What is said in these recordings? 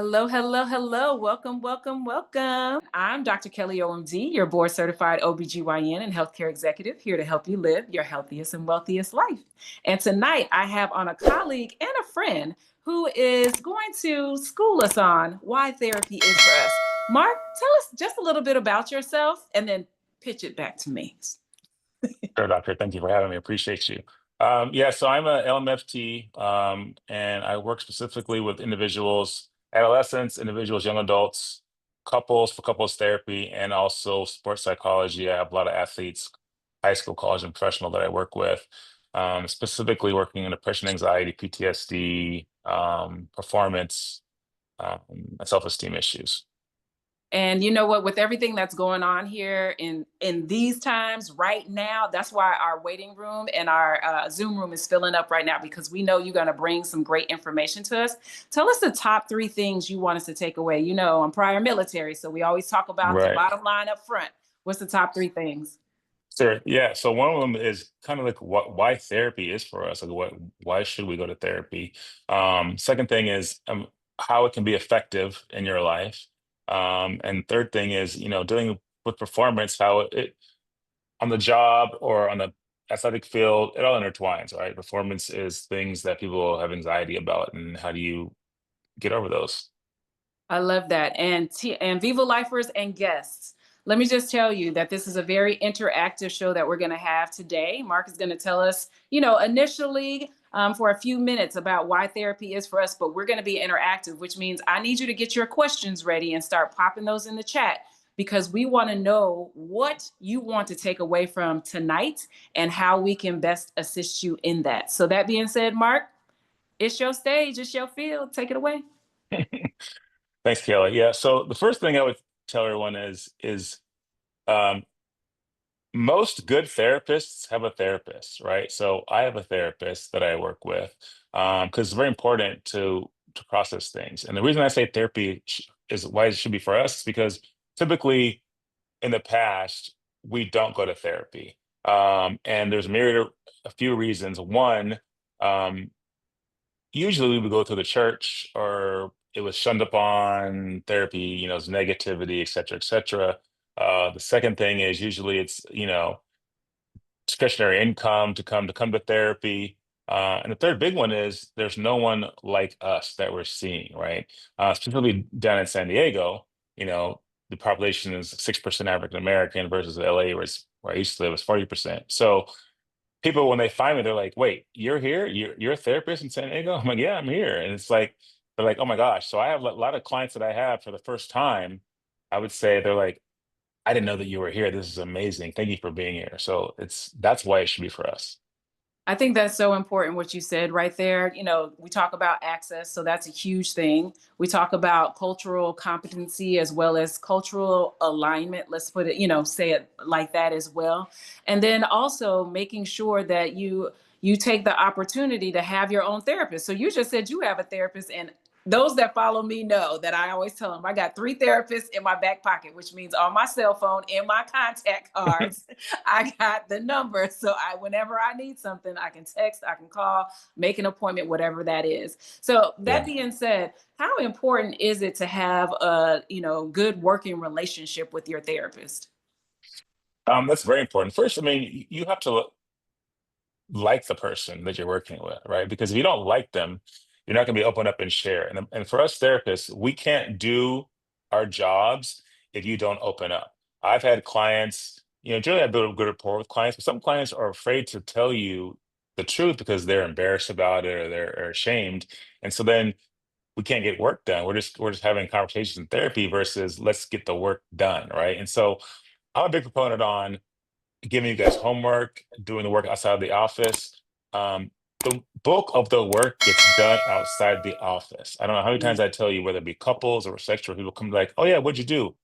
Hello, hello, hello. Welcome, welcome, welcome. I'm Dr. Kelly OMD, your board certified OBGYN and healthcare executive, here to help you live your healthiest and wealthiest life. And tonight I have on a colleague and a friend who is going to school us on why therapy is for us. Mark, tell us just a little bit about yourself and then pitch it back to me. Sure, doctor. Thank you for having me. Appreciate you. So I'm a LMFT, and I work specifically with individuals, adolescents, individuals, young adults, couples for couples therapy, and also sports psychology. I have a lot of athletes, high school, college, and professional that I work with, specifically working in depression, anxiety, PTSD, performance, and self-esteem issues. And you know what? With everything that's going on here in these times right now, that's why our waiting room and our Zoom room is filling up right now because we know you're going to bring some great information to us. Tell us the top three things you want us to take away. You know, I'm prior military, so we always talk about the Right. bottom line up front. What's the top three things? Sure. Yeah. So one of them is kind of like why therapy is for us. Like why should we go to therapy? Second thing is how it can be effective in your life. And third thing is, dealing with performance, how it on the job or on the athletic field, it all intertwines, right? Performance is things that people have anxiety about, and how do you get over those? I love that. And Viva Lifers and guests. Let me just tell you that this is a very interactive show that we're going to have today. Mark is going to tell us, initially for a few minutes about why therapy is for us, but we're going to be interactive, which means I need you to get your questions ready and start popping those in the chat because we want to know what you want to take away from tonight and how we can best assist you in that. So, that being said, Mark, it's your stage, it's your field. Take it away. Thanks, Kelly. Yeah. So the first thing I would tell everyone is um, most good therapists have a therapist, right? So I have a therapist that I work with because it's very important to process things. And the reason I say therapy is why it should be for us is because typically in the past we don't go to therapy, and there's a few reasons. One, um, usually we would go to the church or it was shunned upon therapy, it's negativity, et cetera, et cetera. The second thing is usually it's, discretionary income to come to therapy. And the third big one is there's no one like us that we're seeing, right? Specifically down in San Diego, the population is 6% African American versus LA, where I used to live, was 40%. So people, when they find me, they're like, "Wait, you're here? You're a therapist in San Diego?" I'm like, "Yeah, I'm here." And it's like they're like, "Oh my gosh!" So I have a lot of clients that I have for the first time. I would say they're like, "I didn't know that you were here. This is amazing. Thank you for being here." So that's why it should be for us. I think that's so important what you said right there. We talk about access, so that's a huge thing. We talk about cultural competency as well as cultural alignment. Let's put it, say it like that as well. And then also making sure that you take the opportunity to have your own therapist. So you just said you have a therapist, and those that follow me know that I always tell them I got three therapists in my back pocket, which means on my cell phone in my contact cards I got the number. So whenever I need something, I can text, I can call, make an appointment, whatever that is. So that Yeah, being said, how important is it to have a, good working relationship with your therapist? that's very important. First, I mean, you have to like the person that you're working with, right? Because if you don't like them, you're not going to be open up and share. And for us therapists, we can't do our jobs if you don't open up. I've had clients, generally I build a good rapport with clients, but some clients are afraid to tell you the truth because they're embarrassed about it or they're ashamed. And so then we can't get work done. We're just having conversations in therapy versus let's get the work done, right? And so I'm a big proponent on giving you guys homework, doing the work outside of the office. The bulk of the work gets done outside the office. I don't know how many Yeah. times I tell you, whether it be couples or sexual, people come like, "Oh yeah, what'd you do?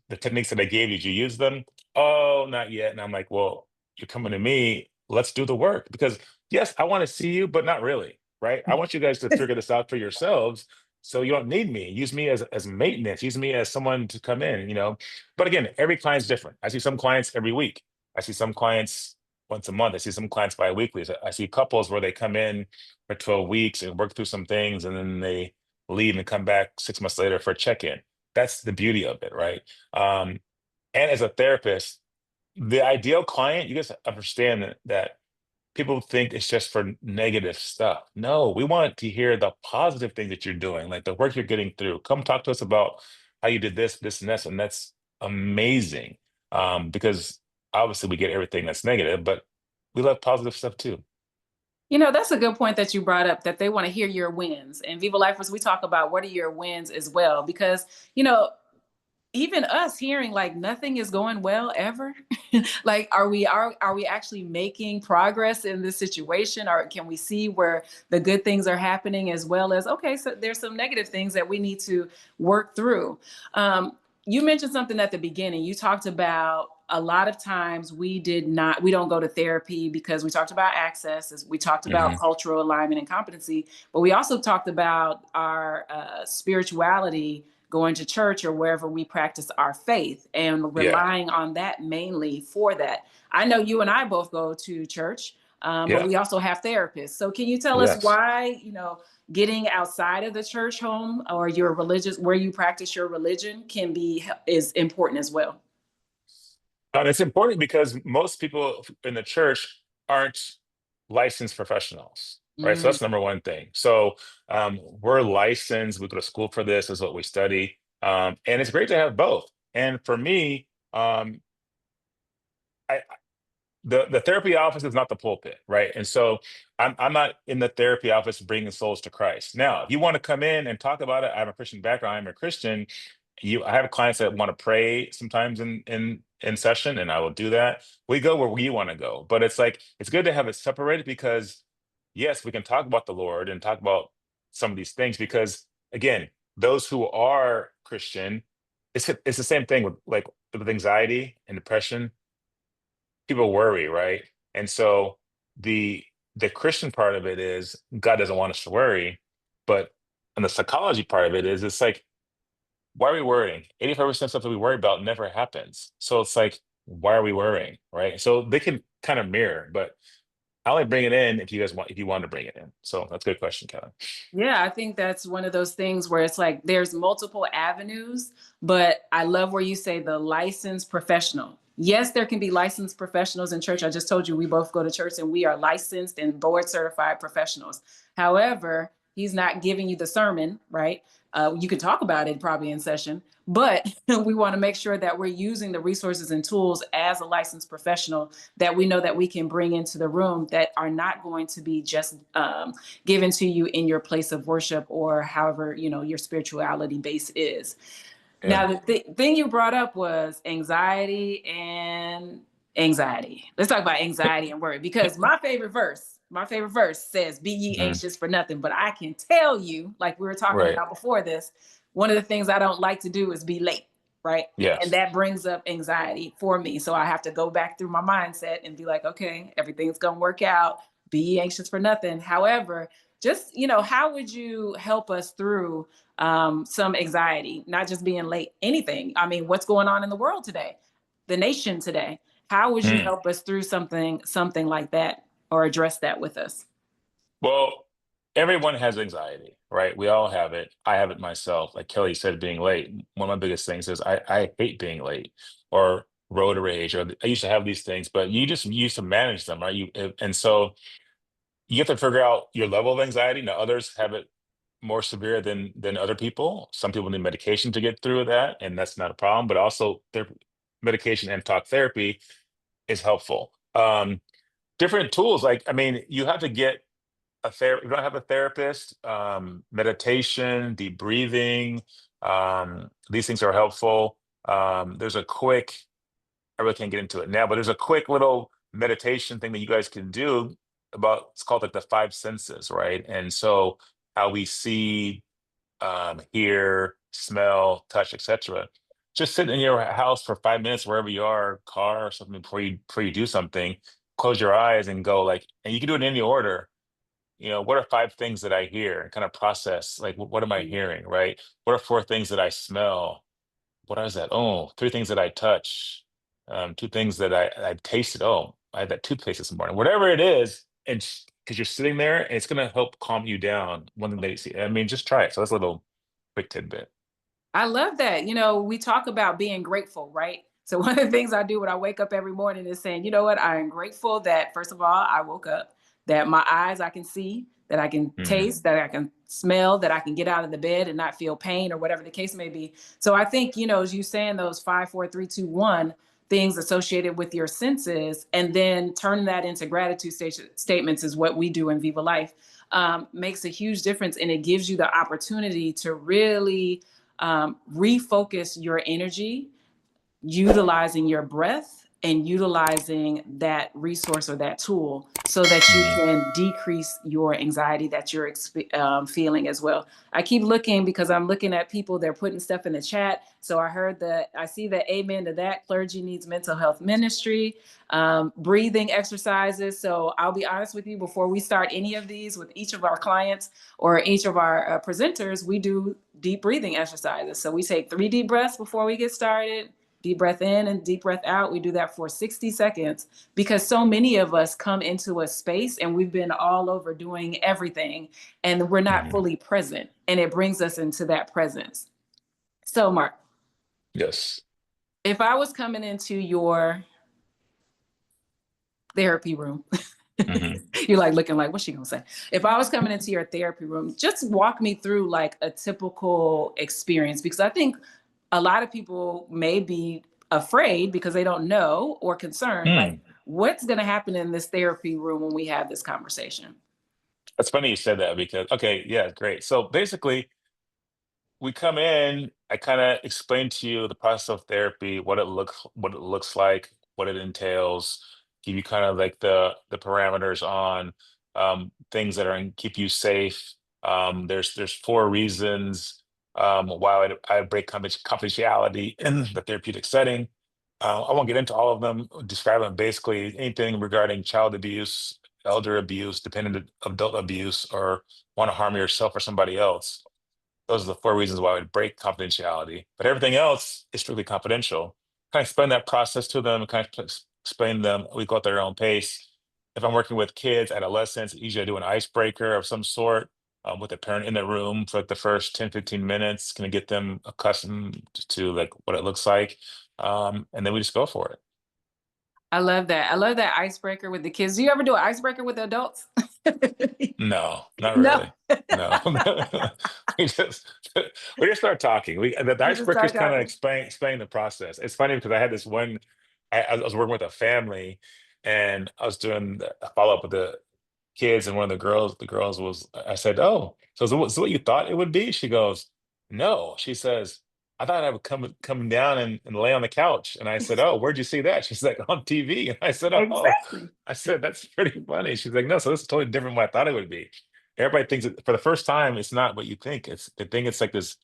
The techniques that I gave you, did you use them?" "Oh, not yet." And I'm like, "Well, you're coming to me. Let's do the work because yes, I want to see you, but not really, right? I want you guys to figure this out for yourselves. So you don't need me. Use me as maintenance. Use me as someone to come in. But again, every client's different. I see some clients every week. I see some clients once a month. I see some clients bi-weekly. So I see couples where they come in for 12 weeks and work through some things, and then leave and come back 6 months later for a check-in. That's the beauty of it, right? And as a therapist, the ideal client, you guys understand that people think it's just for negative stuff. No, we want to hear the positive things that you're doing, like the work you're getting through. Come talk to us about how you did this, this, and this, and that's amazing. Because obviously we get everything that's negative, but we love positive stuff too. That's a good point that you brought up, that they want to hear your wins. And Viva Lifers, we talk about what are your wins as well, because, even us hearing like nothing is going well ever, like are we actually making progress in this situation, or can we see where the good things are happening as well as, okay, so there's some negative things that we need to work through. You mentioned something at the beginning. You talked about a lot of times we don't go to therapy because we talked about access, as we talked about Hmm. cultural alignment and competency, but we also talked about our spirituality, going to church or wherever we practice our faith and Yeah. relying on that mainly for that. I know you and I both go to church, but Yeah. we also have therapists. So can you tell us Yes. why, getting outside of the church home or your religious, where you practice your religion, is important as well? And it's important because most people in the church aren't licensed professionals, right? So Mm. that's number one thing. So we're licensed. We go to school for this. Is what we study, and it's great to have both. And for me, I, the therapy office is not the pulpit, right? And so I'm not in the therapy office bringing souls to Christ. Now, if you want to come in and talk about it, I have a Christian background. I'm a Christian. I have clients that want to pray sometimes in session, and I will do that. We go where we want to go, but it's like it's good to have it separated because yes, we can talk about the Lord and talk about some of these things because again, those who are Christian, it's the same thing with like with anxiety and depression. People worry, right? And so the the Christian part of it is God doesn't want us to worry, but and the psychology part of it is it's like, why are we worrying? 85% of stuff that we worry about never happens. So it's like, why are we worrying? Right. So they can kind of mirror, but I only bring it in if you want to bring it in. So that's a good question, Kevin. Yeah, I think that's one of those things where it's like there's multiple avenues, but I love where you say the licensed professional. Yes, there can be licensed professionals in church. I just told you we both go to church and we are licensed and board certified professionals. However, he's not giving you the sermon, right? You can talk about it probably in session, but we want to make sure that we're using the resources and tools as a licensed professional that we know that we can bring into the room that are not going to be just given to you in your place of worship or however your spirituality base is. Yeah. Now the thing you brought up was anxiety. Let's talk about anxiety and worry, because my favorite verse says, be ye Mhm. anxious for nothing. But I can tell you, like we were talking Right. about before this, one of the things I don't like to do is be late, right? And Yes. that brings up anxiety for me. So I have to go back through my mindset and be like, okay, everything's going to work out. Be anxious for nothing. However, just, how would you help us through some anxiety, not just being late, anything? I mean, what's going on in the world today, the nation today? How would you Mm. help us through something like that, or address that with us? Well, everyone has anxiety, right? We all have it. I have it myself. Like Kelly said, being late. One of my biggest things is I hate being late or road rage, or I used to have these things, but you just used to manage them, right? And so you have to figure out your level of anxiety. Now, others have it more severe than other people. Some people need medication to get through that, and that's not a problem. But also, their medication and talk therapy is helpful. Different tools, like I mean, you have to get if you don't have a therapist, meditation, deep breathing, these things are helpful. There's a quick, I really can't get into it now, but there's a quick little meditation thing that you guys can do about, it's called like the five senses, right? And so how we see, hear, smell, touch, etc. Just sit in your house for 5 minutes, wherever you are, car or something, before you do something, close your eyes and go like, and you can do it in any order. What are five things that I hear and kind of process, like, what am I hearing, right? What are four things that I smell? What is that? Oh, three things that I touch. Two things that I tasted. Oh, I had that toothpaste this morning. Whatever it is, and because you're sitting there and it's going to help calm you down. One thing they see, I mean, just try it. So that's a little quick tidbit. I love that. We talk about being grateful, right? So one of the things I do when I wake up every morning is saying, you know what, I am grateful that first of all, I woke up, that my eyes I can see, that I can Mm, taste, that I can smell, that I can get out of the bed and not feel pain or whatever the case may be. So I think, as you saying those 5, 4, 3, 2, 1 things associated with your senses, and then turning that into gratitude statements is what we do in Viva Life, makes a huge difference. And it gives you the opportunity to really refocus your energy, utilizing your breath and utilizing that resource or that tool so that you mhm. can decrease your anxiety that you're feeling as well. I keep looking because I'm looking at people, they're putting stuff in the chat. So I see that amen to that. Clergy needs mental health ministry, breathing exercises. So I'll be honest with you, before we start any of these with each of our clients or each of our presenters, we do deep breathing exercises. So we take 3 deep breaths before we get started. Deep breath in and deep breath out. We do that for 60 seconds because so many of us come into a space and we've been all over doing everything and we're not Mhm. fully present. And it brings us into that presence. So, Mark, Yes. if I was coming into your therapy room, Hmm. you're like looking like, what's she gonna say? If I was coming into your therapy room, just walk me through like a typical experience because I think a lot of people may be afraid because they don't know or concerned, like Mm. what's going to happen in this therapy room when we have this conversation. That's funny you said that because, okay, yeah, great. So basically, we come in, I kind of explain to you the process of therapy, what it looks like, what it entails, give you kind of like the parameters on things that are and keep you safe. There's 4 reasons why I break confidentiality in the therapeutic setting. I won't get into all of them. Describe them basically anything regarding child abuse, elder abuse, dependent adult abuse, or want to harm yourself or somebody else. Those are the 4 reasons why I would break confidentiality. But everything else is strictly confidential. Kind of explain that process to them and kind of explain to them we go at their own pace. If I'm working with kids, adolescents, usually I do an icebreaker of some sort with a parent in the room for like the first 10, 15 minutes, kind of get them accustomed to like what it looks like. And then we just go for it. I love that. I love that icebreaker with the kids. Do you ever do an icebreaker with the adults? No, not No. really. No. we just we just start talking. The You just icebreakers start kind of talking. explain the process. It's funny because I had this one. I was working with a family, and I was doing a follow up with the kids, and one of the girls was. I said, "Oh, so is what you thought it would be?" She goes, "No." She says, "I thought I would come down and lay on the couch." And I said, "Oh, where'd you see that?" She's like, "On TV." And I said, "Oh." Exactly. I said, "That's pretty funny." She's like, "No, so this is totally different from what I thought it would be." Everybody thinks for the first time, it's not what you think. They think it's like this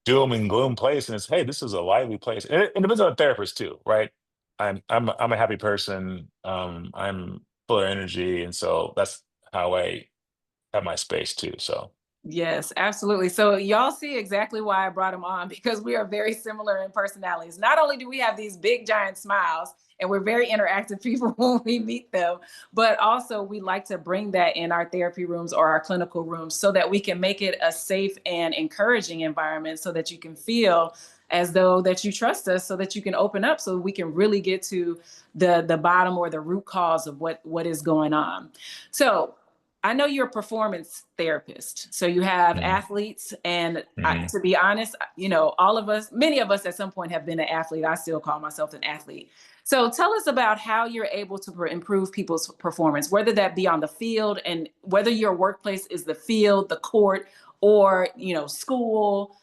doom and gloom place, and it's hey, this is a lively place. And it depends on the therapist too, right? I'm a happy person. I'm full of energy, and so that's how I have my space too. So Yes, absolutely. So y'all see exactly why I brought him on because we are very similar in personalities. Not only do we have these big giant smiles and we're very interactive people when we meet them, but also we like to bring that in our therapy rooms or our clinical rooms so that we can make it a safe and encouraging environment so that you can feel as though that you trust us so that you can open up so we can really get to the bottom or the root cause of what is going on. So I know you're a performance therapist. So you have mhm, athletes, and mhm. to be honest, all of us, many of us at some point have been an athlete. I still call myself an athlete. So tell us about how you're able to improve people's performance, whether that be on the field and whether your workplace is the field, the court, or school,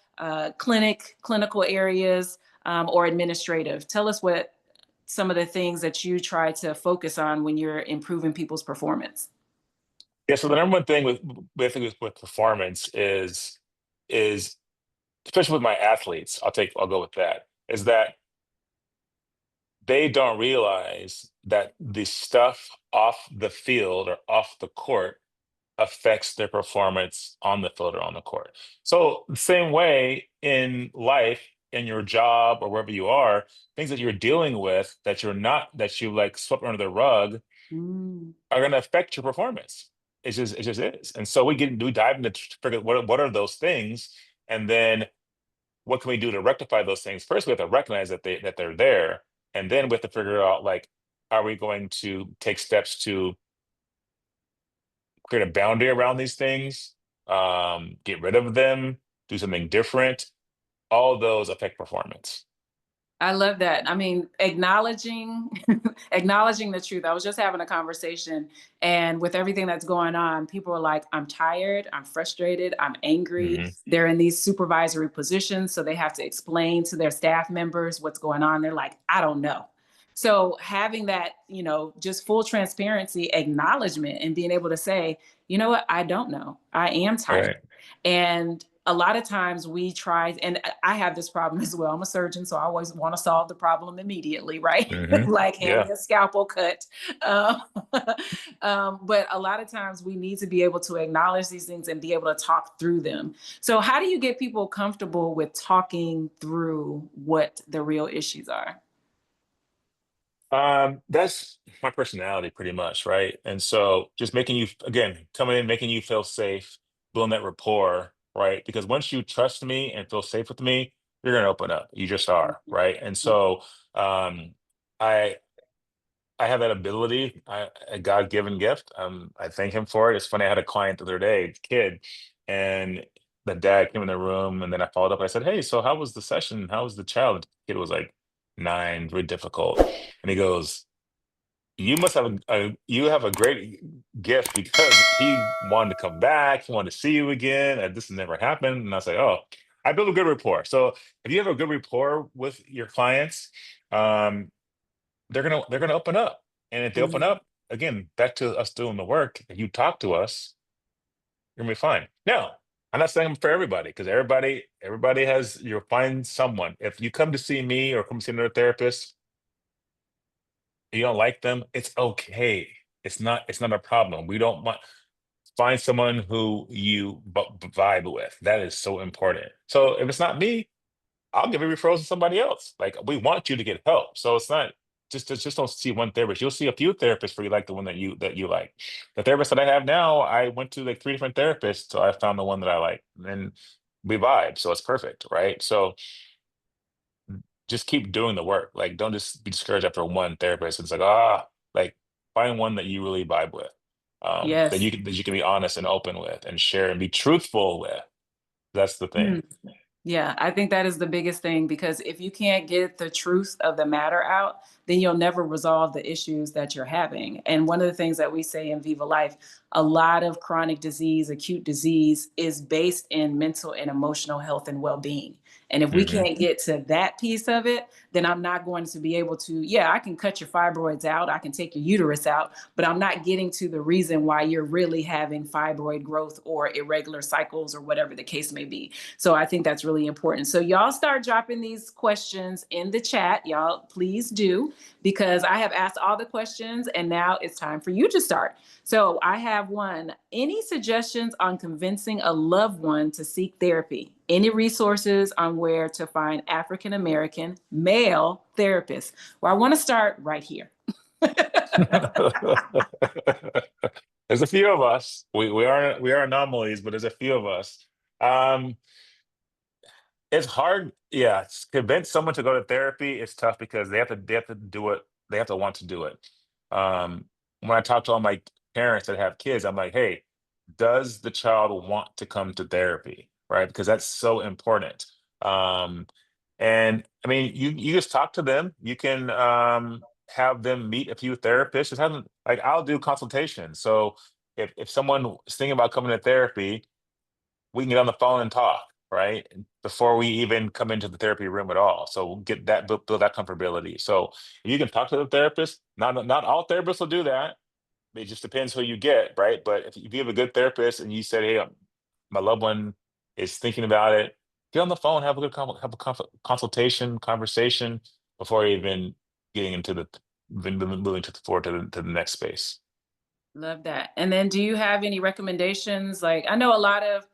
clinical areas, or administrative. Tell us what some of the things that you try to focus on when you're improving people's performance. Yeah. So the number one thing with performance is especially with my athletes. I'll go with that. Is that they don't realize that the stuff off the field or off the court affects their performance on the field or on the court. So the same way in life, in your job or wherever you are, things that you're dealing with that you're not that you like swept under the rug, Mm. are going to affect your performance. It just is. And so we dive into to figure what are those things, and then what can we do to rectify those things. First, we have to recognize that they're there, and then we have to figure out, like, are we going to take steps to create a boundary around these things, get rid of them, do something different. All those affect performance. I love that. I mean, acknowledging acknowledging the truth. I was just having a conversation, and with everything that's going on, people are like, I'm tired, I'm frustrated, I'm angry. Hmm. They're in these supervisory positions, so they have to explain to their staff members what's going on. They're like, I don't know. So having that, just full transparency, acknowledgement, and being able to say, you know what, I don't know. I am tired. Right. And a lot of times we try, and I have this problem as well. I'm a surgeon, so I always want to solve the problem immediately, right? Hmm. Like hand Yeah. me a scalpel cut. Um, but a lot of times we need to be able to acknowledge these things and be able to talk through them. So, how do you get people comfortable with talking through what the real issues are? That's my personality pretty much, right? And so just making you, again, coming in, making you feel safe, building that rapport, right? Because once you trust me and feel safe with me, you're gonna open up. You just are, right? And so um I I have that ability, a God-given gift. I thank him for it. It's funny, I had a client the other day, kid, and the dad came in the room, and then I followed up. I said, "Hey, so how was the session? How was the child?" The kid was like 9, very difficult. And he goes, "You must have you have a great gift because he wanted to come back, he wanted to see you again, and this has never happened." And I was like, "Oh, I build a good rapport." So if you have a good rapport with your clients, um, they're gonna open up. And if they open Mhm. up, again, back to us doing the work, if you talk to us, you're gonna be fine. Now, I'm not saying for everybody, because everybody has, you'll find someone. If you come to see me or come see another therapist, you don't like them, it's okay. It's not a problem. We don't want, find someone who you vibe with. That is so important. So if it's not me, I'll give a referral to somebody else. Like, we want you to get help. So it's not just don't see one therapist. You'll see a few therapists before you like the one that you like. The therapist that I have now, I went to like 3 different therapists, so I found the one that I like, and we vibe. So it's perfect, right? So just keep doing the work. Like, don't just be discouraged after one therapist. It's like, like, find one that you really vibe with, Yes. that you can be honest and open with, and share and be truthful with. That's the thing. Mm. Yeah, I think that is the biggest thing, because if you can't get the truth of the matter out, then you'll never resolve the issues that you're having. And one of the things that we say in Viva Life, a lot of chronic disease, acute disease is based in mental and emotional health and well being. And if we Hmm. can't get to that piece of it, then I'm not going to be able to, yeah, I can cut your fibroids out, I can take your uterus out, but I'm not getting to the reason why you're really having fibroid growth or irregular cycles or whatever the case may be. So I think that's really important. So y'all start dropping these questions in the chat. Y'all, please do, because I have asked all the questions and now it's time for you to start. So I have one. Any suggestions on convincing a loved one to seek therapy? Any resources on where to find African American male therapists? Well, I want to start right here. There's a few of us. We are anomalies, but there's a few of us. Um, it's hard, yeah. Convince someone to go to therapy is tough because they have to do it. They have to want to do it. Um, when I talk to all my parents that have kids, I'm like, hey, does the child want to come to therapy? Right? Because that's so important. Um, and I mean, you just talk to them. You can have them meet a few therapists. Just have them, like, I'll do consultations. So if someone is thinking about coming to therapy, we can get on the phone and talk, right? Before we even come into the therapy room at all. So we'll get that, build that comfortability. So if you can talk to the therapist, not all therapists will do that. It just depends who you get, right? But if you have a good therapist and you said, "Hey, my loved one is thinking about it," get on the phone, have a good consultation, conversation before even getting into moving to the forward to the next space. Love that. And then do you have any recommendations? Like, I know a lot of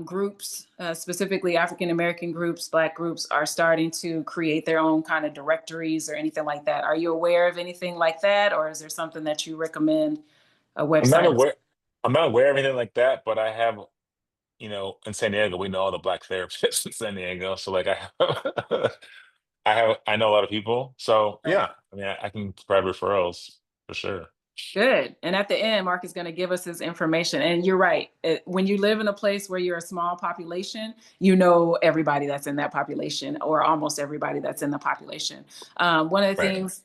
groups, specifically African American groups, Black groups, are starting to create their own kind of directories or anything like that. Are you aware of anything like that, or is there something that you recommend, a I'm not website? aware. I'm not aware of anything like that, but I have, in San Diego, we know all the Black therapists in San Diego. So like I have, I know a lot of people. So Right. yeah, I mean, I can provide referrals for sure. Good. And at the end, Mark is going to give us his information. And you're right. When you live in a place where you're a small population, you know everybody that's in that population, or almost everybody that's in the population. One of the Right. things,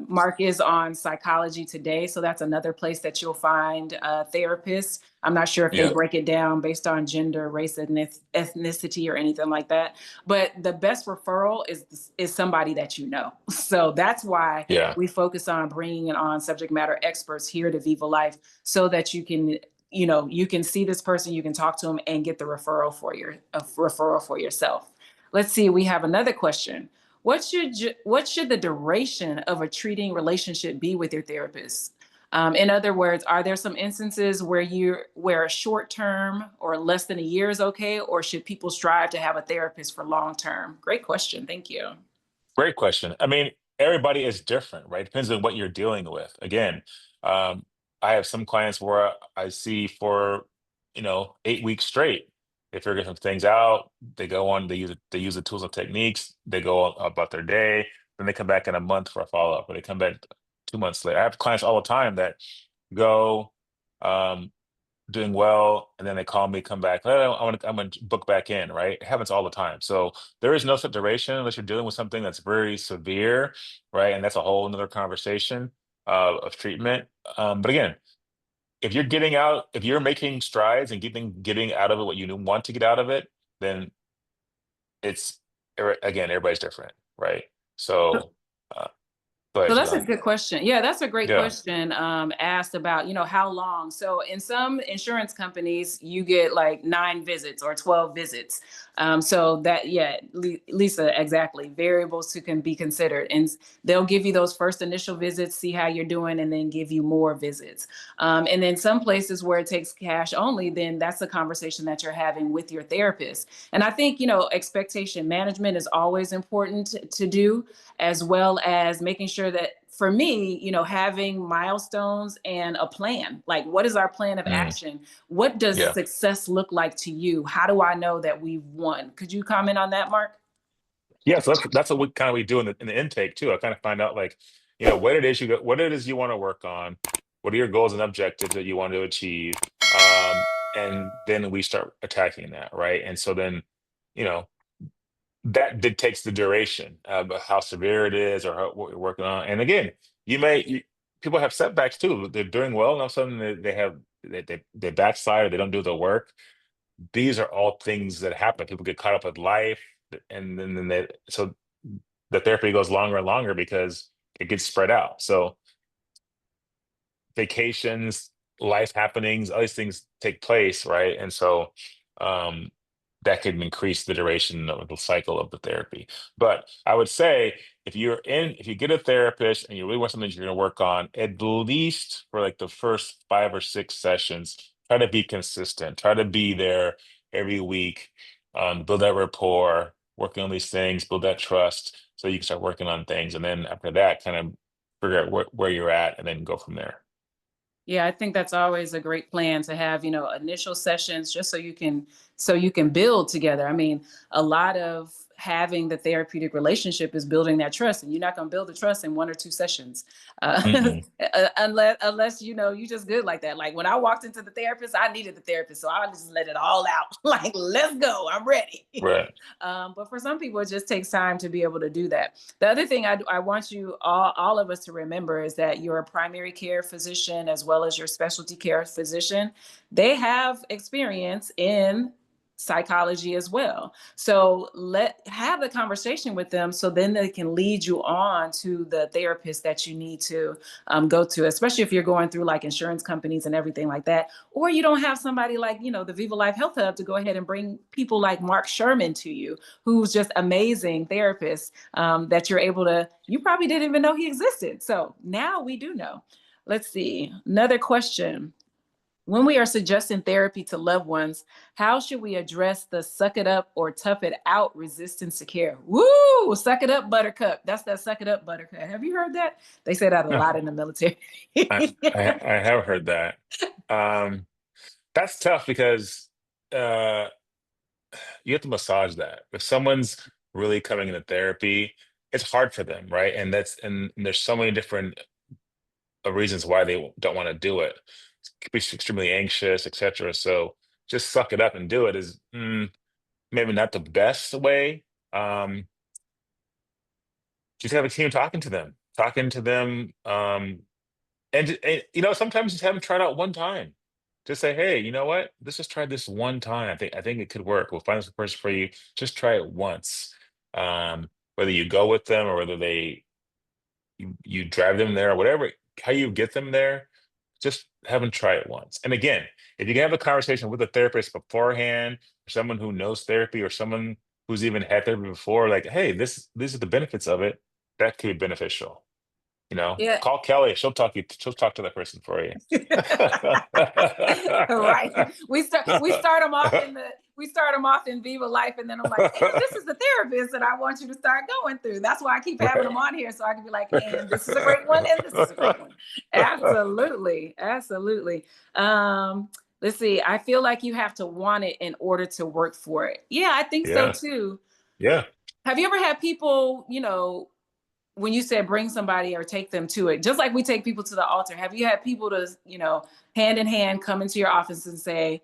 Mark is on Psychology Today. So that's another place that you'll find therapists. I'm not sure if they Yeah. break it down based on gender, race, ethnicity, or anything like that. But the best referral is somebody that you know. So that's why Yeah. we focus on bringing on subject matter experts here to Viva Life, so that you can see this person, you can talk to them, and get the referral for yourself. Let's see. We have another question. What should the duration of a treating relationship be with your therapist? In other words, are there some instances where a short term or less than a year is okay, or should people strive to have a therapist for long term? Great question. Thank you. Great question. I mean, everybody is different, right? Depends on what you're dealing with. Again, um, I have some clients where I see for 8 weeks straight. They figure some things out. They go on. They use the tools and techniques. They go about their day. Then they come back in a month for a follow up, or they come back 2 months later. I have clients all the time that go. Um, Doing well, and then they call me, come back. "Oh, I'm gonna book back in," right? It happens all the time. So there is no set duration unless you're dealing with something that's very severe, right? And that's a whole nother conversation of treatment. But again, if you're making strides and getting out of it what you want to get out of it, then again, everybody's different, right? So uh, go So ahead, that's a Suzanne. good question. Yeah, that's a great Yeah. question. Asked about, how long. So in some insurance companies, you get like 9 visits or 12 visits. So that, yeah, Lisa, exactly. Variables to can be considered, and they'll give you those first initial visits, see how you're doing, and then give you more visits. And then some places where it takes cash only, then that's a conversation that you're having with your therapist. And I think, expectation management is always important to do, as well as making sure that, for me, having milestones and a plan. Like, what is our plan of Mm, action? What does yeah. success look like to you? How do I know that we've won? Could you comment on that, Mark? Yeah, so that's what we do in the intake too. I kind of find out like, what it is you want to work on, what are your goals and objectives that you want to achieve, and then we start attacking that, right? And so then, you know, that dictates the duration of how severe it is or what you're working on. And again, people have setbacks too. They're doing well, and all of a sudden they backslide or they don't do the work. These are all things that happen. People get caught up with life, and then the therapy goes longer and longer because it gets spread out. So vacations, life happenings, all these things take place, right? And so um, that can increase the duration of the cycle of the therapy. But I would say if you get a therapist and you really want something you're going to work on, at least for like the first 5 or 6 sessions, try to be consistent. Try to be there every week, build that rapport, working on these things, build that trust, so you can start working on things. And then after that, kind of figure out where you're at, and then go from there. Yeah, I think that's always a great plan to have, initial sessions, just so you can build together. I mean, a lot of having the therapeutic relationship is building that trust, and you're not going to build the trust in 1 or 2 sessions, Mm-mm. unless you just good like that. Like when I walked into the therapist, I needed the therapist, so I just let it all out. Like, let's go, I'm ready. Right. But for some people, it just takes time to be able to do that. The other thing I want you all of us to remember is that your primary care physician, as well as your specialty care physician, they have experience in psychology as well. So have the conversation with them, so then they can lead you on to the therapist that you need to go to, especially if you're going through like insurance companies and everything like that, or you don't have somebody like, the Viva Life Health Hub to go ahead and bring people like Mark Sherman to you, who's just amazing therapist, that you probably didn't even know he existed. So now we do know. Let's see. Another question. When we are suggesting therapy to loved ones, how should we address the suck it up or tough it out resistance to care? Woo! Suck it up, buttercup. That's that suck it up, buttercup. Have you heard that? They say that a Huh. lot in the military. I have heard that. Um, that's tough because uh, you have to massage that. If someone's really coming into therapy, it's hard for them, right? And there's so many different reasons why they don't want to do it. Could be extremely anxious, etc. So just suck it up and do it is maybe not the best way. Um, just have a team talking to them, and you know sometimes just have them try it out one time. Just say, hey, you know what? Let's just try this one time. I think it could work. We'll find this person for you. Just try it once. Whether you go with them or whether you drive them there or whatever, how you get them there, just have them try it once. And again, if you can have a conversation with a therapist beforehand, or someone who knows therapy, or someone who's even had therapy before, like, hey, these are the benefits of it, that could be beneficial. You know, Yeah. call Kelly. She'll talk to that person for you. Right. We start them off in Viva Life, and then I'm like, and this is the therapist that I want you to start going through. That's why I keep having Right. them on here, so I can be like, and this is a great one, and this is a great one. Absolutely, absolutely. Let's see. I feel like you have to want it in order to work for it. Yeah, I think so Yeah. too. Yeah. Have you ever had people, when you said bring somebody or take them to it, just like we take people to the altar, have you had people to, hand in hand come into your office and say,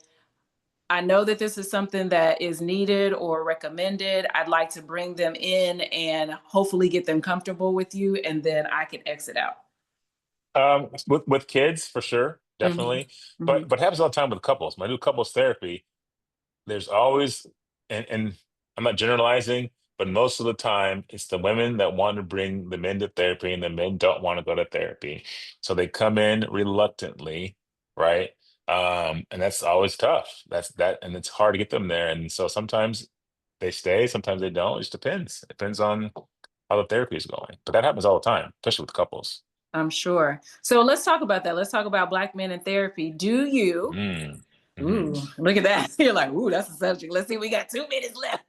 I know that this is something that is needed or recommended. I'd like to bring them in and hopefully get them comfortable with you, and then I can exit out. With kids for sure, Hmm. definitely. Hmm. But happens all the time with couples. When I do couples therapy, there's always, and I'm not generalizing, but most of the time it's the women that want to bring the men to therapy and the men don't want to go to therapy. So they come in reluctantly, right? And that's always tough. And it's hard to get them there. And so sometimes they stay, sometimes they don't. It just depends. It depends on how the therapy is going. But that happens all the time, especially with couples. I'm sure. So let's talk about that. Let's talk about Black men in therapy. Do you? Mm. Hmm. Ooh, look at that. You're like, ooh, that's a subject. Let's see, we got 2 minutes left.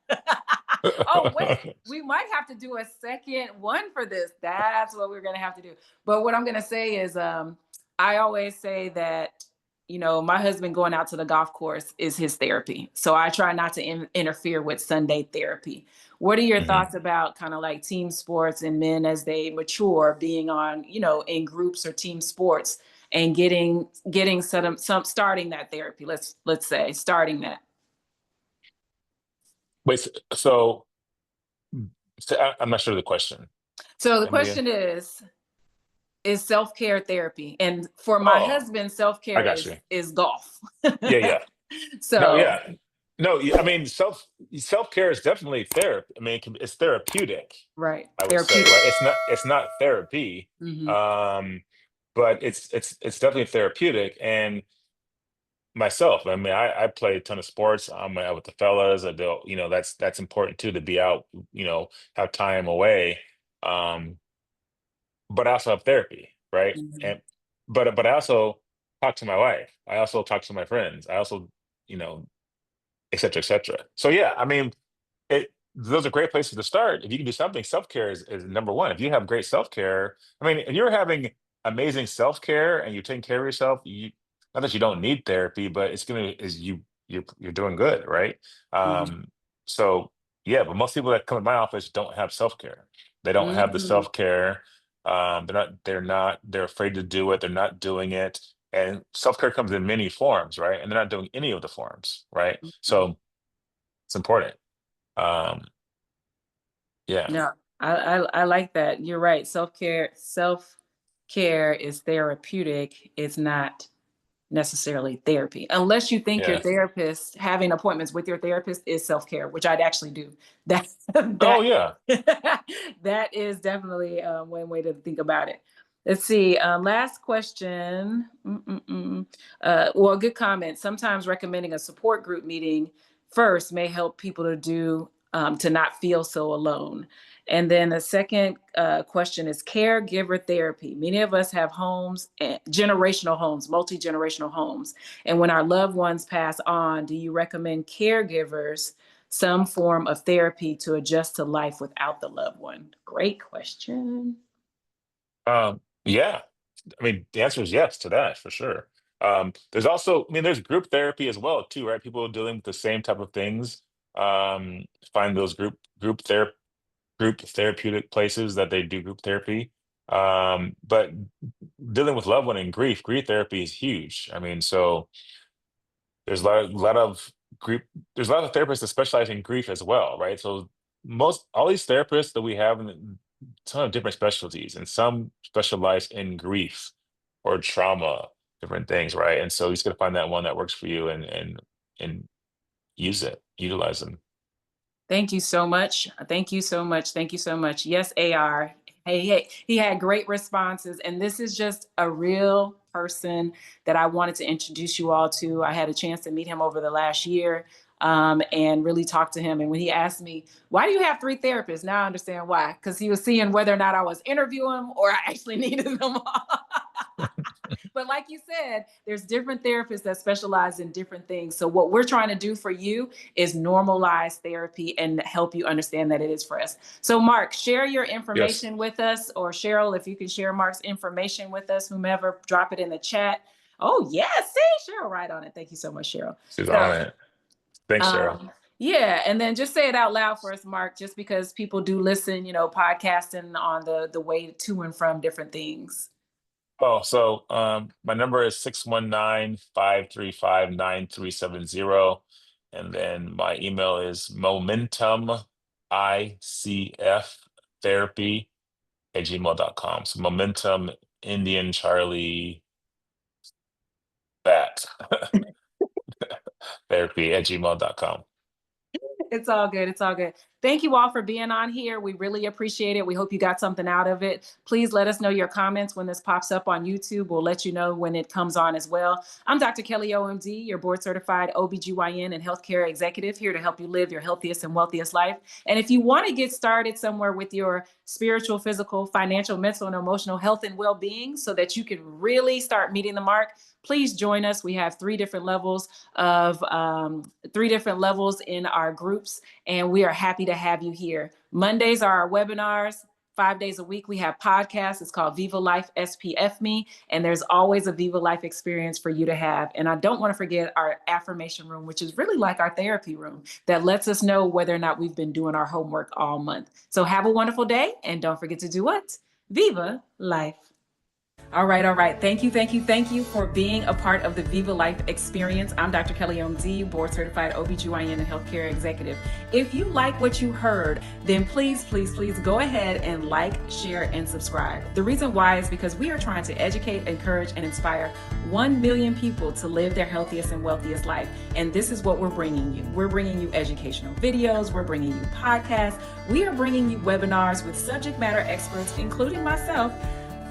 Oh, wait, we might have to do a second one for this. That's what we're going to have to do. But what I'm going to say is, I always say that, my husband going out to the golf course is his therapy. So I try not to interfere with Sunday therapy. What are your Hmm. thoughts about kind of like team sports and men as they mature, being on, in groups or team sports, and getting some starting that therapy? Let's say starting that. Wait, so I'm not sure of the question. So the Come again? question is self-care therapy, and for my Oh, husband, I self-care got is you. is golf. Yeah, yeah. No, So yeah. No, I mean self-care is definitely therapy. I mean it's therapeutic, right, I would say, therapeutic. right? It's not therapy. Hmm. Um, but it's definitely therapeutic. And myself, I mean, I play a ton of sports. I'm out with the fellas. I do, that's important too to be out, have time away. Um, but I also have therapy, right? Hmm. But I also talk to my wife. I also talk to my friends. I also, you know, et cetera, et cetera. So yeah, I mean, those are great places to start. If you can do something, self-care is number one. If you have great self-care, I mean, if you're having amazing self-care and you're taking care of yourself, not that you don't need therapy, but it's gonna is you're doing good, right? Hmm. Um, so yeah, but most people that come to my office don't have self-care. They don't have the Hmm. self-care. They're afraid to do it. They're not doing it. And self-care comes in many forms, right? And they're not doing any of the forms, right? So it's important. Um, yeah, No, I like that. You're right. Self care is therapeutic. It's not necessarily therapy, unless you think your yeah. therapist, having appointments with your therapist, is self-care, which I'd actually do. That Oh, that yeah. that is definitely one way to think about it. Let's see. Last question. Well, good comment. Sometimes recommending a support group meeting first may help people to do to not feel so alone. And then the second question is caregiver therapy. Many of us have homes, generational homes, multi-generational homes. And when our loved ones pass on, do you recommend caregivers some form of therapy to adjust to life without the loved one? Great question. Yeah, I mean, the answer is yes to that for sure. There's also, I mean, there's group therapy as well too, right? People dealing with the same type of things. Find those group therapeutic places that they do group therapy. But dealing with loved one and grief therapy is huge. I mean, so there's a lot of group, there's a lot of therapists that specialize in grief as well, right? So most all these therapists that we have in a ton of different specialties, and some specialize in grief or trauma, different things, right? And so you just gotta find that one that works for you and utilize them. Thank you so much. Thank you so much. Thank you so much. Yes, AR. Hey, he had great responses. And this is just a real person that I wanted to introduce you all to. I had a chance to meet him over the last year, and really talk to him. And when he asked me, why do you have three therapists? Now I understand why. Because he was seeing whether or not I was interviewing or I actually needed them all. But like you said, there's different therapists that specialize in different things. So what we're trying to do for you is normalize therapy and help you understand that it is for us. So Marc, share your Yes, information with us, or Cheryl, if you can share Marc's information with us, whomever, drop it in the chat. Oh yes, see, Cheryl, right on it. Thank you so much, Cheryl. she's on So it. Thanks, Cheryl. yeah, and then just say it out loud for us, Marc, just because people do listen, podcasting on the way to and from different things. Oh, so my number is 619-535-9370. And then my email is momentumicftherapy@gmail.com. So momentum Indian Charlie Bat therapy@gmail.com. It's all good. It's all good. Thank you all for being on here. We really appreciate it. We hope you got something out of it. Please let us know your comments when this pops up on YouTube. We'll let you know when it comes on as well. I'm Dr. Kelly, OMD, your board certified OBGYN and healthcare executive, here to help you live your healthiest and wealthiest life. And if you want to get started somewhere with your spiritual, physical, financial, mental, and emotional health and well-being so that you can really start meeting the mark, please join us. We have three different levels in our groups, and we are happy to have you here. Mondays are our webinars. 5 days a week, we have podcasts. It's called Viva Life SPF Me, and there's always a Viva Life experience for you to have. And I don't want to forget our affirmation room, which is really like our therapy room that lets us know whether or not we've been doing our homework all month. So have a wonderful day, and don't forget to do what? Viva Life. All right, all right. Thank you for being a part of the Viva Life experience. I'm Dr. Kelly MD, board certified OBGYN and healthcare executive. If you like what you heard, then please go ahead and like, share, and subscribe. The reason why is because we are trying to educate, encourage, and inspire 1 million people to live their healthiest and wealthiest life. And this is what we're bringing you. We're bringing you educational videos. We're bringing you podcasts. We are bringing you webinars with subject matter experts, including myself,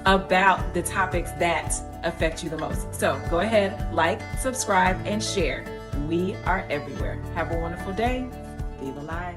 about the topics that affect you the most. So go ahead, like, subscribe, and share. We are everywhere. Have a wonderful day. Viva Life.